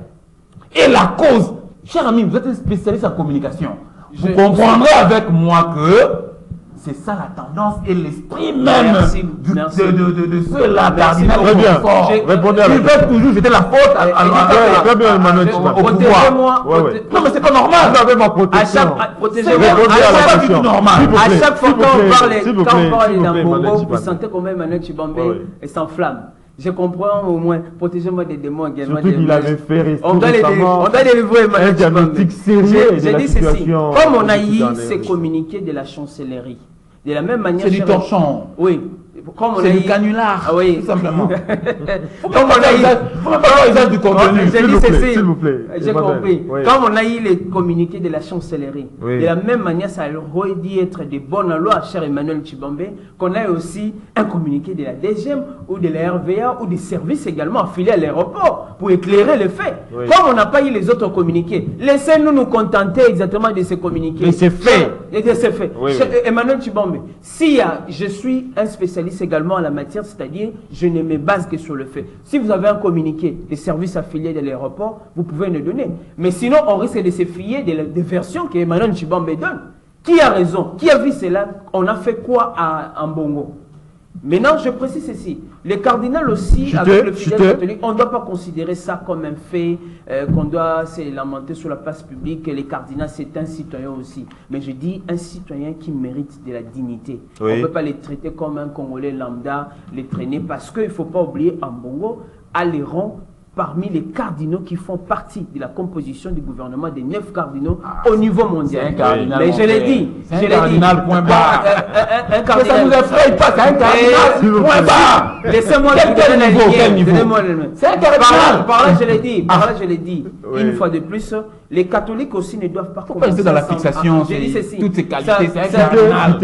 et la cause. Cher ami, vous êtes un spécialiste en communication. Vous comprendrez avec moi que c'est ça la tendance et l'esprit même de ceux-là. Très bien. Répondez à la question. Ils veulent toujours jeter la faute très bien, Emmanuel Tshibambe. Protégez-moi. Non, mais c'est pas normal. Vous avez ma protection. Protégez-moi. À chaque fois qu'on parle d'Ambongo, vous sentez comment Emmanuel Tshibambe s'enflamme. Je comprends au moins. Protégez-moi des démons également. Surtout qu'il avait fait rester on doit délivrer Emmanuel Tshibambe. J'ai dit ceci. Comme on a eu ces communiqués de la chancellerie, de la même manière. C'est du torchon. Oui. C'est du canular. Ah oui. Tout simplement. Comme on a eu. Du contenu. S'il vous plaît. J'ai compris. Oui. Comme on a eu les communiqués de la chancellerie, oui, de la même manière, ça aurait dû être de bonne loi, cher Emmanuel Tshibambe, qu'on ait aussi un communiqué de la DGM ou de la RVA ou des services également affiliés à l'aéroport pour éclairer les faits. Oui. Comme on n'a pas eu les autres communiqués, laissez-nous nous contenter exactement de ces communiqués. Et c'est fait. Et c'est fait. Oui, Emmanuel Tshibambe, si je suis un spécialiste également en la matière, c'est-à-dire je ne me base que sur le fait. Si vous avez un communiqué des services affiliés de l'aéroport, vous pouvez le donner. Mais sinon, on risque de se fier des versions qu'Emmanuel Tshibambe donne. Qui a raison? Qui a vu cela? On a fait quoi à Mbongo? Maintenant, je précise ceci. Les cardinals aussi, avec le fidèle catholique, on ne doit pas considérer ça comme un fait, qu'on doit se lamenter sur la place publique. Les cardinaux, c'est un citoyen aussi. Mais je dis un citoyen qui mérite de la dignité. Oui. On ne peut pas les traiter comme un Congolais lambda, les traîner, parce qu'il ne faut pas oublier, Mbongo a les rangs parmi les cardinaux qui font partie de la composition du gouvernement des 9 cardinaux au niveau mondial. Mais je l'ai dit. C'est un cardinal, point barre. Un cardinal. Ça ne vous effraie pas, c'est un cardinal, point barre. Laissez-moi quel niveau? C'est un cardinal. Par là, je l'ai dit. Par là, je l'ai dit. Une fois de plus, les catholiques aussi ne doivent pas commencer dans la fixation. J'ai dit ceci. Toutes ces qualités, c'est un cardinal.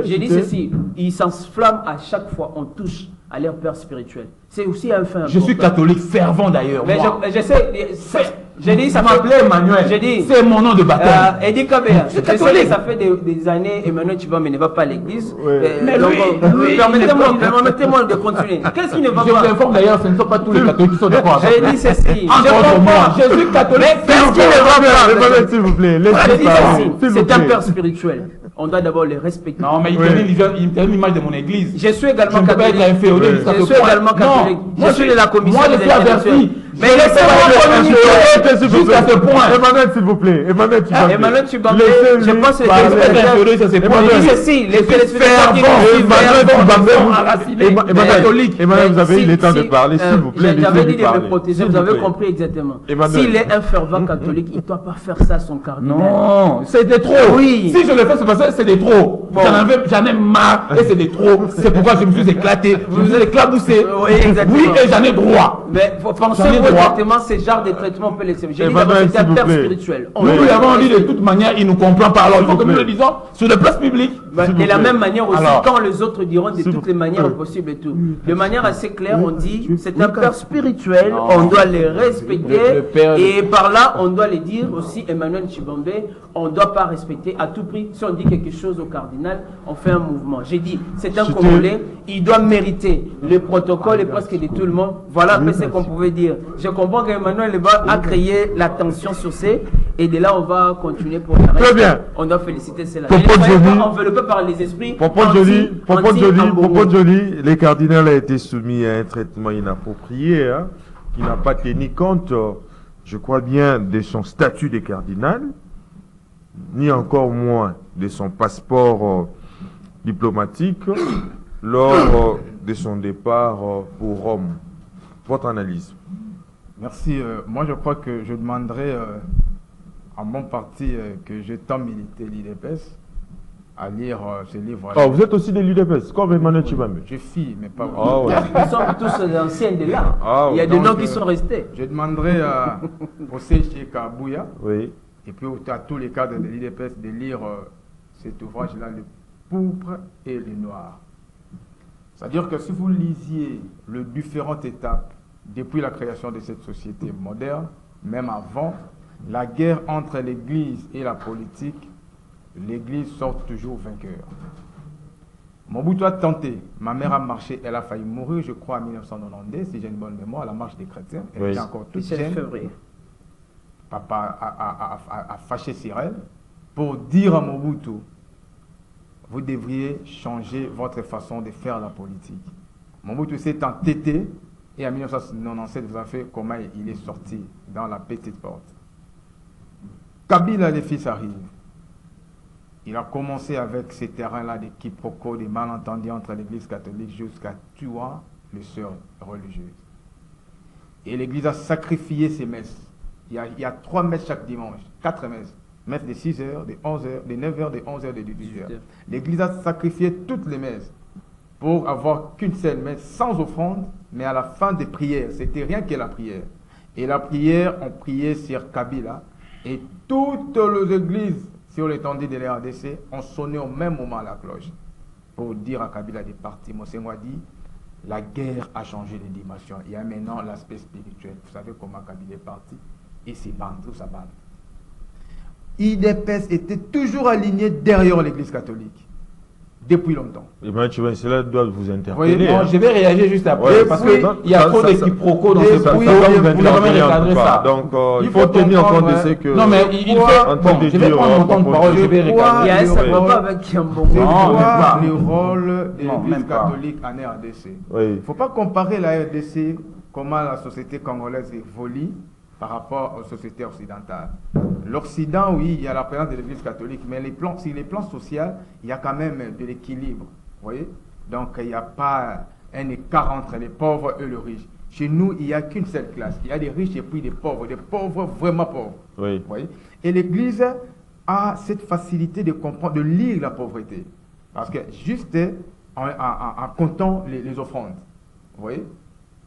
J'ai dit ceci. Ils s'enflamment à chaque fois. On touche à leur père spirituel. C'est aussi un fait. Je suis catholique fervent d'ailleurs. Mais je sais. J'ai dit, ça m'appelait Emmanuel. J'ai dit, c'est mon nom de baptême. Eddie Kabea. Je sais que ça fait des années, Emmanuel Chibambe ne va pas à l'église. Mais permettez-moi de continuer. Qu'est-ce qui ne va pas? Je vous informe d'ailleurs, ce ne sont pas tous les catholiques qui sont d'accord. J'ai dit ceci. Je suis catholique. Qu'est-ce qui ne va pas? S'il vous plaît, c'est un père spirituel. On doit d'abord les respecter. Non, mais il termine l'image de mon église. Je suis également catholique. Je suis également catholique. Je suis de la commission. Moi, je suis averti. Mais laissez-moi communiquer jusqu'à ce point. Emmanuel, s'il vous plaît. Emmanuel Chibambe, je pense que les Emmanuel, vous avez eu le temps de parler, s'il vous plaît. J'avais dit de me protéger, vous avez compris exactement. S'il est un fervent catholique, il ne doit pas faire ça à son cardinal. Non, c'est des trop. Oui. Si je le fais, c'est parce que c'est des trop. J'en ai marre et c'est des trop. C'est pourquoi je me suis éclaté, je me suis éclaboussé. Oui, et j'en ai droit. Mais pensez exactement ce genre de traitement, on peut laisser. J'ai dit d'abord c'est un père spirituel. Nous lui avons dit de toute manière, il ne nous comprend pas. Alors il faut que nous le disions sur les places publiques. De la même manière aussi, quand les autres diront de toutes les manières possibles et tout. De manière assez claire, on dit c'est un père spirituel, on doit les respecter. Et par là, on doit les dire aussi, Emmanuel Chibambe, on ne doit pas respecter à tout prix. Si on dit quelque chose au cardinal, on fait un mouvement. J'ai dit, c'est un Congolais, il doit mériter le protocole et presque de tout le monde. Voilà ce qu'on pouvait dire. Je comprends qu'Emmanuel a créé la tension sur ces, et de là on va continuer pour la reste. Très bien. On doit féliciter cela. Enveloppé par les esprits. Propos joli, les cardinaux ont été soumis à un traitement inapproprié, qui n'a pas tenu compte, je crois bien, de son statut de cardinal, ni encore moins de son passeport diplomatique lors de son départ pour Rome. Votre analyse? Merci. Moi, je crois que je demanderai à mon parti que j'ai tant milité l'IDPS à lire ce livre. Oh, vous êtes aussi de l'IDPS, comme Emmanuel Chibambe? Je suis, mais pas vous. Oh, ouais. Ils sont tous anciens de là. Il y a des noms qui sont restés. Je demanderai au CG Kabouya, oui, et puis à tous les cadres de l'IDPS de lire cet ouvrage-là, Le pourpre et le noir. C'est-à-dire que si vous lisiez les différentes étapes depuis la création de cette société moderne, même avant, la guerre entre l'Église et la politique, l'Église sort toujours vainqueur. Mobutu a tenté, ma mère a marché, elle a failli mourir, je crois, en 1992, si j'ai une bonne mémoire, la marche des chrétiens, elle était encore toute jeune. Papa a fâché sur elle pour dire à Mobutu, vous devriez changer votre façon de faire la politique. Mobutu s'est entêté et en 1997, vous avez fait comment il est sorti dans la petite porte. Kabila, les fils arrivent. Il a commencé avec ces terrains-là de quiproquos, des malentendus entre l'église catholique jusqu'à tuer les sœurs religieuses. Et l'église a sacrifié ses messes. Il y a 3 messes chaque dimanche, 4 messes. Messes de 6 heures, de 11 heures, de 9 heures, de 11 heures, de 18 heures. L'église a sacrifié toutes les messes pour avoir qu'une seule messe sans offrande, mais à la fin des prières. C'était rien que la prière. Et la prière, on priait sur Kabila. Et toutes les églises sur l'étendue de l'RDC ont sonné au même moment la cloche pour dire à Kabila de partir. Monseigneur a dit, la guerre a changé de dimension. Il y a maintenant l'aspect spirituel. Vous savez comment Kabila est parti et ses bandes, tout sa bande. IDPS était toujours aligné derrière l'église catholique. depuis longtemps. Et bien, tu vois, cela doit vous interpeller. Voyez, Non, hein. je vais réagir juste après, Ouais, parce puis, qu'il y a trop de quiproquos dans ce Ça point. doit vous Vous devez interpeller en recadrer tout cas. ça. Donc, il Il faut faut tenir compte de comprendre, ce que... Non, mais il en fait... train Bon, de je vais dire, prendre mon temps de propos parole, de- je vais recadrer. Il y a un Ouais. savoir avec un bon C'est Non, mot. même quoi pas. le rôle de Non, l'Église même pas. catholique en RDC? Oui. Il ne faut pas comparer la RDC, comment la société congolaise évolue par rapport aux sociétés occidentales. L'Occident, oui, il y a la présence de l'Église catholique, mais sur les plans sociaux, il y a quand même de l'équilibre. Vous voyez? Donc, il n'y a pas un écart entre les pauvres et les riches. Chez nous, il n'y a qu'une seule classe. Il y a des riches et puis des pauvres vraiment pauvres. Oui. Vous voyez? Et l'Église a cette facilité de comprendre, de lire la pauvreté. Parce que juste en comptant les offrandes, vous voyez?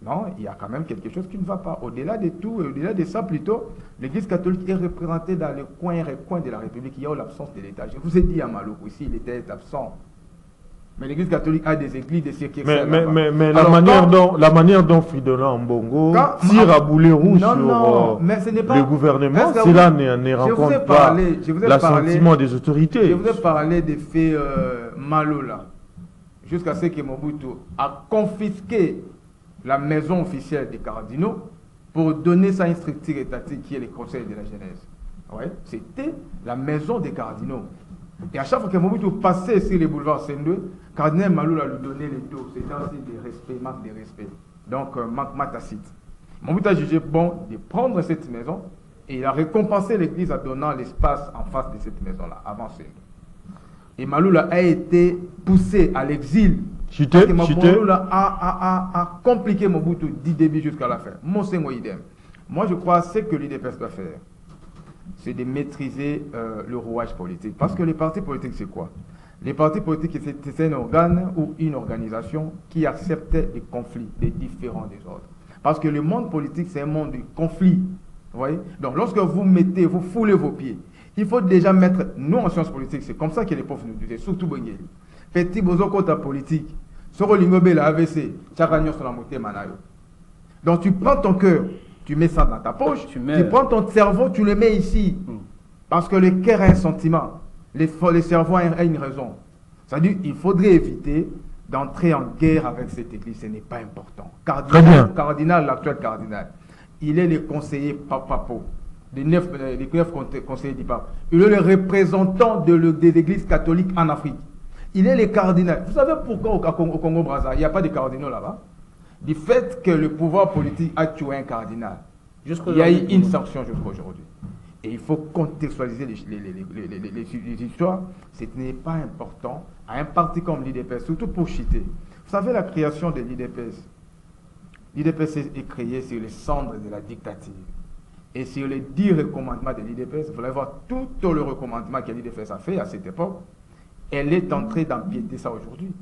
Non, il y a quand même quelque chose qui ne va pas. Au-delà de tout, au-delà de ça plutôt, l'Église catholique est représentée dans les coins et recoins de la République. Il y a l'absence de l'État. Je vous ai dit à Maloukou, ici, il était absent. Mais l'Église catholique a des églises, des circuits. Mais la manière dont Fridolin Mbongo tire à boulet rouge sur mais ce n'est pas, le gouvernement, est-ce que cela vous- ne je vous ai rencontre parlé- pas je vous ai l'assentiment parlé- des autorités. Je vous ai parlé des faits Malo là, jusqu'à ce que Mobutu a confisqué la maison officielle des cardinaux pour donner ça à une structure étatique qui est le Conseil de la Genèse. Ouais, c'était la maison des cardinaux. Et à chaque fois que Mobutu passait sur les boulevards Sendwe, cardinal Maloula lui donnait les dos. C'était aussi des respects, manque de respect. Donc, manquement tacite. Mobutu a jugé bon de prendre cette maison et il a récompensé l'église en donnant l'espace en face de cette maison-là, avant Sendwe. Et Maloula a été poussé à l'exil. Parce que Maloula a compliqué Mobutu du début jusqu'à la fin. Monsengo idem. Moi, je crois que ce que l'UDPS doit faire, c'est de maîtriser le rouage politique. Parce que les partis politiques, c'est quoi? Les partis politiques, c'est un organe ou une organisation qui accepte les conflits, les différents des autres. Parce que le monde politique, c'est un monde de conflits. Vous voyez? Donc, lorsque vous foulez vos pieds, il faut déjà mettre, nous en sciences politiques, c'est comme ça que les profs nous disaient, surtout Bengeli. Petit bozo kota politique, soro lingobe la AVC, chakanyo sur la montée manayo. Donc, tu prends ton cœur, tu mets ça dans ta poche, tu prends ton cerveau, tu le mets ici. Parce que le cœur a un sentiment, le cerveau a une raison. C'est-à-dire qu'il faudrait éviter d'entrer en guerre avec cette église, ce n'est pas important. Cardinal, l'actuel cardinal, il est le conseiller papapo, des 9 conseillers du pape. Il est le représentant des églises catholiques en Afrique. Il est le cardinal. Vous savez pourquoi au Congo-Brazzaville, il n'y a pas de cardinaux là-bas? Du fait que le pouvoir politique a tué un cardinal. Il y a eu une sanction jusqu'à aujourd'hui. Et il faut contextualiser les histoires. Ce n'est pas important à un parti comme l'IDPS, surtout pour chiter. Vous savez, la création de l'IDPS, l'IDPS est créée sur les cendres de la dictature. Et sur les 10 recommandements de l'IDPS, vous allez voir tout le recommandement que l'IDPS a fait à cette époque. Elle est en train d'empiéter ça aujourd'hui.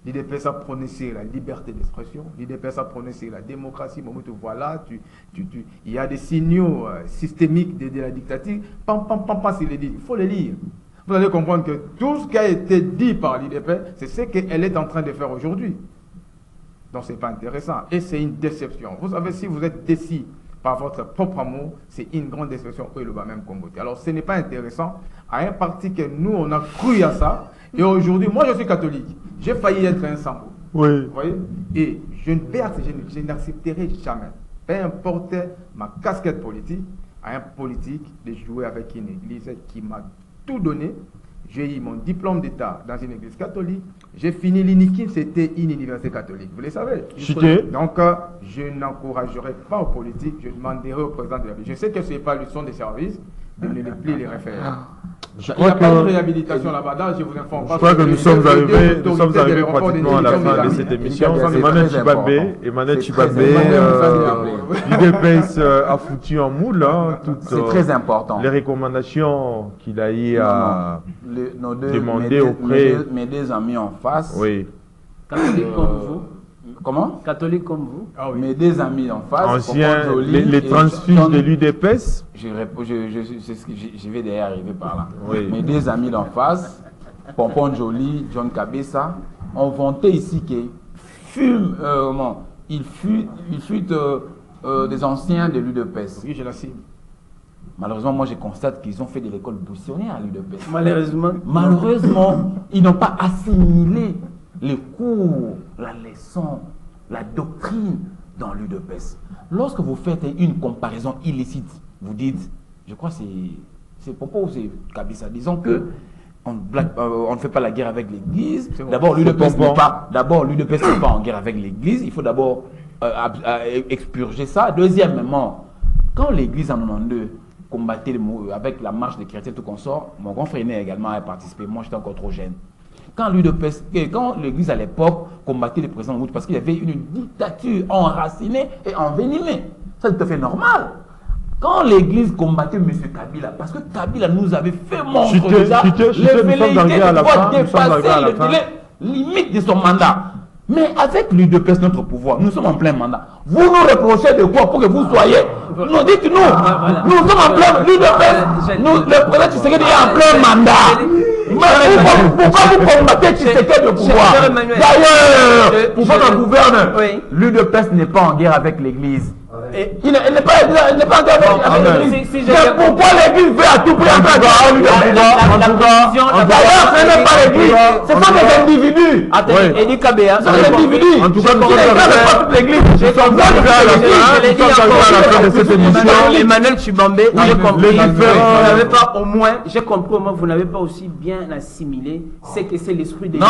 L'IDPS a prôné sur la liberté d'expression, l'IDPS a prôné sur la démocratie. Voilà, il y a des signaux systémiques de la dictature. Il faut les lire. Vous allez comprendre que tout ce qui a été dit par l'IDPS, c'est ce qu'elle est en train de faire aujourd'hui. Donc ce n'est pas intéressant. Et c'est une déception. Vous savez, si vous êtes déçu par votre propre amour, c'est une grande déception que le même combattre. Alors ce n'est pas intéressant à un parti que nous, on a cru à ça. Et aujourd'hui, moi je suis catholique. J'ai failli être un sambo. Oui. Vous voyez? Et je n'accepterai jamais, peu importe ma casquette politique, à un politique de jouer avec une église qui m'a tout donné. J'ai eu mon diplôme d'État dans une église catholique. J'ai fini l'INIKIN, c'était une université catholique. Vous le savez. Donc, je n'encouragerai pas aux politiques. Je demanderai au président de la République. Je sais que ce n'est pas le son des services de ne plus les refaire. Il n'y a pas de réhabilitation là-bas, je vous informe. Je crois que nous sommes arrivés pratiquement à la fin de cette émission. Emmanuel Chibambe, l'UDPS a foutu en moule c'est très important. Les recommandations qu'il a eu à demander auprès. Mes deux amis en face. Oui. Catholiques comme vous. Comment? Catholiques comme vous. Ah oui. Mes deux amis en face. Anciens, les transfuges de l'UDPS. Je vais d'ailleurs arriver par là. Oui. Mes deux amis d'en face, Pompon Joly, John Kabessa, ont vanté ici il fut des anciens de l'UDPS. Oui, je l'assume. Malheureusement, moi je constate qu'ils ont fait de l'école buissonnière à l'UDPS. Malheureusement, ils n'ont pas assimilé les cours, la leçon, la doctrine dans l'UDPS. Lorsque vous faites une comparaison illicite, vous dites, je crois que c'est Popo ou c'est Kabissa, disons que on ne fait pas la guerre avec l'Église. D'abord, l'UDPS n'est pas en guerre avec l'Église. Il faut d'abord expurger ça. Deuxièmement, quand l'Église en 92 combattait avec la marche des chrétiens tout consort, mon grand frère aîné également a participé. Moi, j'étais encore trop jeune. Quand l'Église à l'époque combattait le président Mobutu parce qu'il y avait une dictature enracinée et envenimée, c'est tout à fait normal. Quand l'Église combattait M. Kabila, parce que Kabila nous avait fait montrer déjà les velléités de pouvoir dépasser le délai limite de son mandat. Mais avec l'UDPS, notre pouvoir, nous sommes en plein mandat. Vous nous reprochez de quoi pour que vous soyez... Nous dites-nous, nous sommes en plein... L'UDPS, le président Tshisekedi est en plein mandat. Mais pourquoi vous combattez Tshisekedi de pouvoir? D'ailleurs, pour votre gouverneur, l'UDPS n'est pas en guerre avec l'Église. Il n'est pas en guerre avec l'Église. Pourquoi l'Église veut à tout prix en guerre? D'ailleurs, ce n'est pas l'Église, ce sont des individus. Attendez, Edi Kabea, Ce sont des individus. En tout cas, nous sommes toute l'Église. arrivés à la fin de cette émission. Emmanuel Chibombe, j'ai compris. les différents- Vous n'avez pas au moins, j'ai compris au moins, vous n'avez pas aussi bien assimilé ce que c'est l'esprit de Non,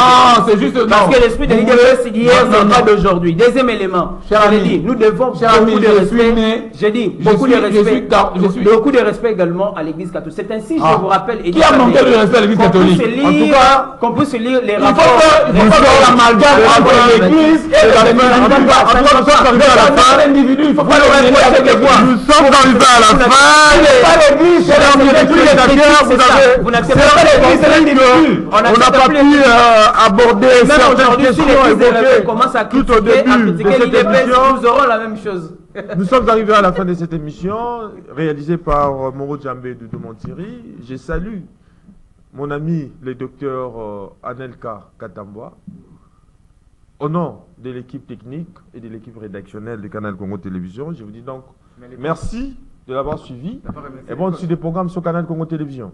c'est juste non. Parce que l'esprit de l'UDPS d'hier, Non, c'est non, pas non. d'aujourd'hui. Deuxième élément, Cher je l'ai ami, dit, nous devons cher beaucoup ami, de je suis respect. né- J'ai dit je beaucoup de suis- respect. je suis- Beaucoup de respect également à l'Église catholique. C'est ainsi, je vous rappelle. Edi Qui a manqué Kabea, le respect à l'Église qu'on puisse catholique? lire- En tout cas, qu'on puisse lire les il faut rapports. que l'amalgame entre l'Église et les individus. Il faut pas le reprocher avec les voix. Nous sommes arrivés à la fin. Pas l'Église, c'est l'individu. Vous n'acceptez C'est pas pas les l'Église, c'est l'individu. On n'a pas pu aborder Même certaines aujourd'hui, si questions l'Église évoquées commence à tout au critiquer, début de cette l'UDPS, émission. nous aurons la même chose. Nous sommes arrivés à la fin de cette émission, réalisée par Moro Djambé de Domontiri. Je salue mon ami, le docteur Anelka Katambwa, au nom de l'équipe technique et de l'équipe rédactionnelle du Canal Congo Télévision. Je vous dis donc merci de l'avoir suivi et bonne suite des programmes sur Canal Congo Télévision.